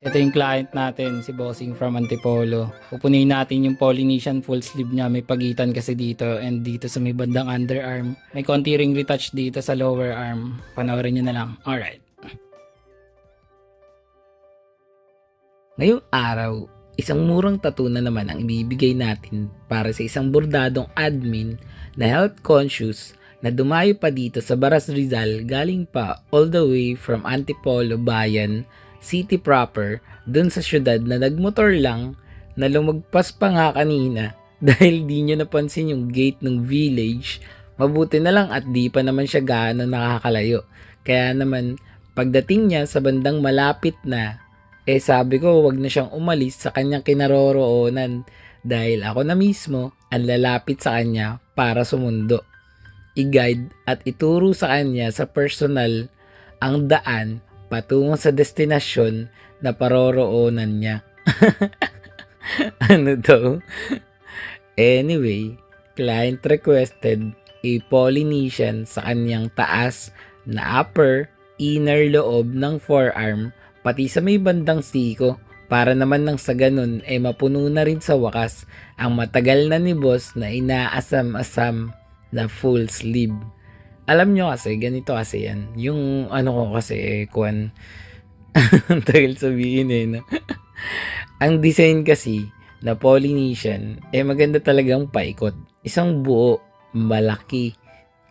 Ito yung client natin, si Bossing from Antipolo. Pupunin natin yung Polynesian full sleeve niya. May pagitan kasi dito and dito sa may bandang underarm. May konti ring retouch dito sa lower arm. Panoorin nyo na lang. Alright. Ngayong araw, isang murang tattoo na naman ang ibibigay natin para sa isang bordadong admin na health conscious na dumayo pa dito sa Baras Rizal galing pa all the way from Antipolo Bayan, city proper, dun sa syudad na nagmotor lang na lumagpas pa nga kanina dahil di nyo napansin yung gate ng village. Mabuti na lang at di pa naman siya gaano nakakalayo. Kaya naman pagdating niya sa bandang malapit na, sabi ko wag na siyang umalis sa kanyang kinaroroonan dahil ako na mismo ang lalapit sa kanya para sumundo. I-guide at ituro sa kanya sa personal ang daan patungo sa destinasyon na paroroonan niya. Ano daw? Anyway, client requested a Polynesian sa kanyang taas na upper inner loob ng forearm pati sa may bandang siko para naman nang sa ganun mapuno na rin sa wakas ang matagal na ni boss na inaasam-asam na full sleeve. Alam nyo kasi, ganito kasi yan. Yung ano ko kasi, kuwan, ang tagal sabihin no? Ang design kasi na Polynesian, maganda talagang paikot. Isang buo, malaki,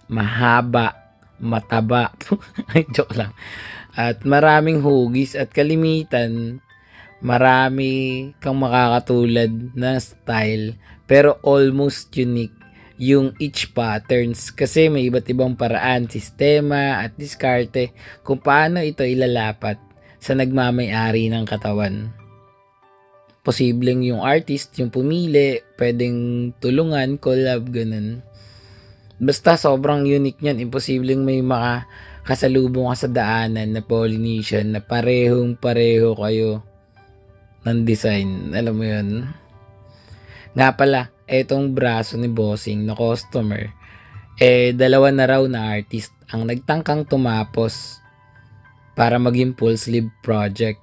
mahaba, mataba. Ay, joke lang. At maraming hugis at kalimitan, marami kang makakatulad na style, pero almost unique yung each patterns kasi may iba't ibang paraan, sistema at diskarte kung paano ito ilalapat sa nagmamay-ari ng katawan. Posibleng yung artist yung pumili, pwedeng tulungan, collab, ganun. Basta sobrang unique niyan, imposibleng may makakasalubong ka sa daanan na Polynesian na parehong-pareho kayo ng design. Alam mo yun? Nga pala, etong braso ni Bossing na customer, dalawa na raw na artist ang nagtangkang tumapos para maging full sleeve project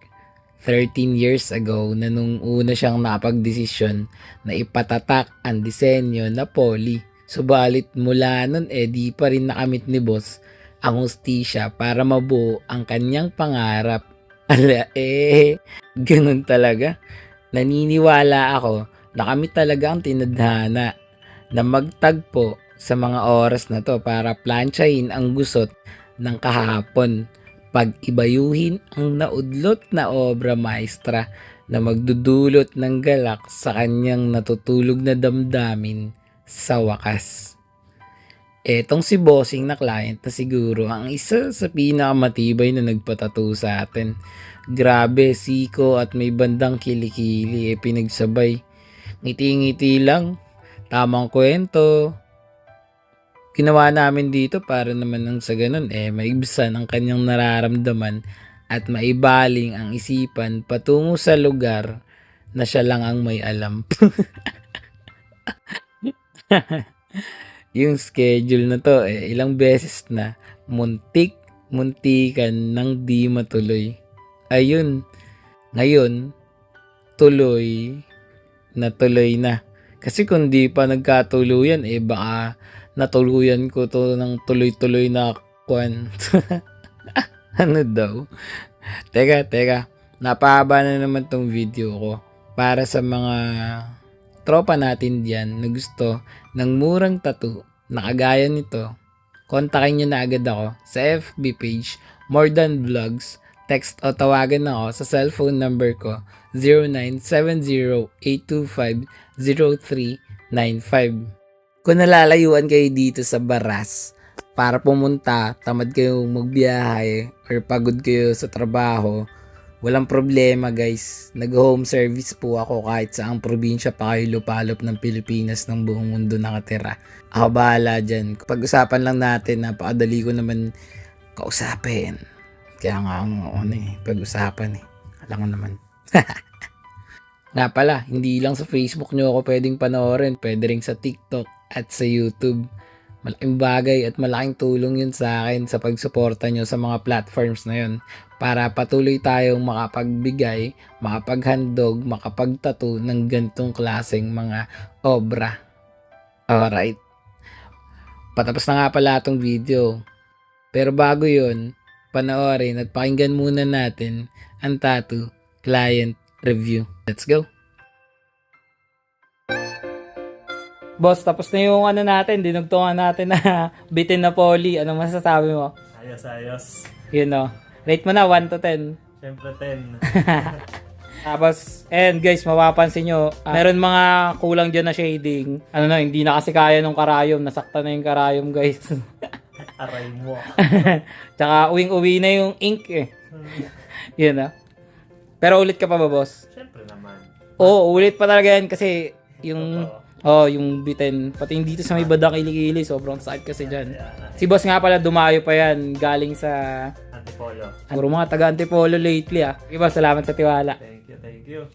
13 years ago na nung una siyang napagdesisyon na ipatatak ang disenyo na poly. Subalit mula nun di pa rin nakamit ni boss ang hustisya para mabuo ang kanyang pangarap. Ala ganun talaga. Naniniwala ako na kami talaga ang tinadhana na magtagpo sa mga oras na to para plansyahin ang gusot ng kahapon, pag-ibayuhin ang naudlot na obra maestra na magdudulot ng galak sa kanyang natutulog na damdamin sa wakas. Etong si Bossing na client na siguro ang isa sa pinakamatibay na nagpatato sa atin. Grabe, siko at may bandang kilikili pinagsabay. Ngiti-ngiti lang, tamang kwento. Ginawa namin dito para naman nang sa ganun maibsan ang kanyang nararamdaman at maibaling ang isipan patungo sa lugar na siya lang ang may alam. Yung schedule na to ilang beses na muntikan nang di matuloy. Ayun, ngayon tuloy na. Kasi kung di pa nagkatuluyan baka natuluyan ko to ng tuloy-tuloy na kwan. Ano daw? Teka. Napahaba na naman tong video ko para sa mga tropa natin diyan na gusto ng murang tattoo na kagaya nito. Kontakin nyo na agad ako sa FB page More Than Vlogs. Text o tawagan ako sa cellphone number ko 0970-825-0395. Kung nalalayuan kayo dito sa Baras para pumunta, tamad kayo magbiyahe or pagod kayo sa trabaho, walang problema guys. Nag-home service po ako kahit saang probinsya pa kayo lupalop ng Pilipinas ng buong mundo nakatira. Ako bahala dyan. Pag-usapan lang natin, napakadali ko naman kausapin. Kaya nga pag-usapan Alam ko naman. Nga pala, hindi lang sa Facebook nyo ako pwedeng panoorin, pwede rin sa TikTok at sa YouTube. Malaking bagay at malaking tulong yun sa akin sa pagsuporta nyo sa mga platforms na yun para patuloy tayong makapagbigay, makapaghandog, makapagtato ng ganitong klaseng mga obra. Alright. Patapos na nga pala itong video. Pero bago yun, panoorin at pakinggan muna natin ang tattoo client review. Let's go! Boss, tapos na yung ano natin, dinugtungan natin na bitin na poly. Anong masasabi mo? Ayos. Yun o. Rate mo na, 1 to 10. Siyempre 10. Tapos, and guys, mapapansin nyo, meron mga kulang dyan na shading. Ano na, hindi na kasi kaya nung karayom. Nasakta na yung karayom, guys. Aray mo. Tsaka, uwing-uwi na yung ink eh. Yun ah. Pero ulit ka pa ba, boss? Siyempre naman. Oo, ulit pa talaga yan kasi yung... Totoo. Oh, yung bitin. Pati yung dito sa may bandang kilikili, sobrang sakit kasi dyan. Ayan. Si boss nga pala, dumayo pa yan. Galing sa... Antipolo. Puro mga taga-Antipolo lately ah. Okay boss, salamat sa tiwala. Thank you.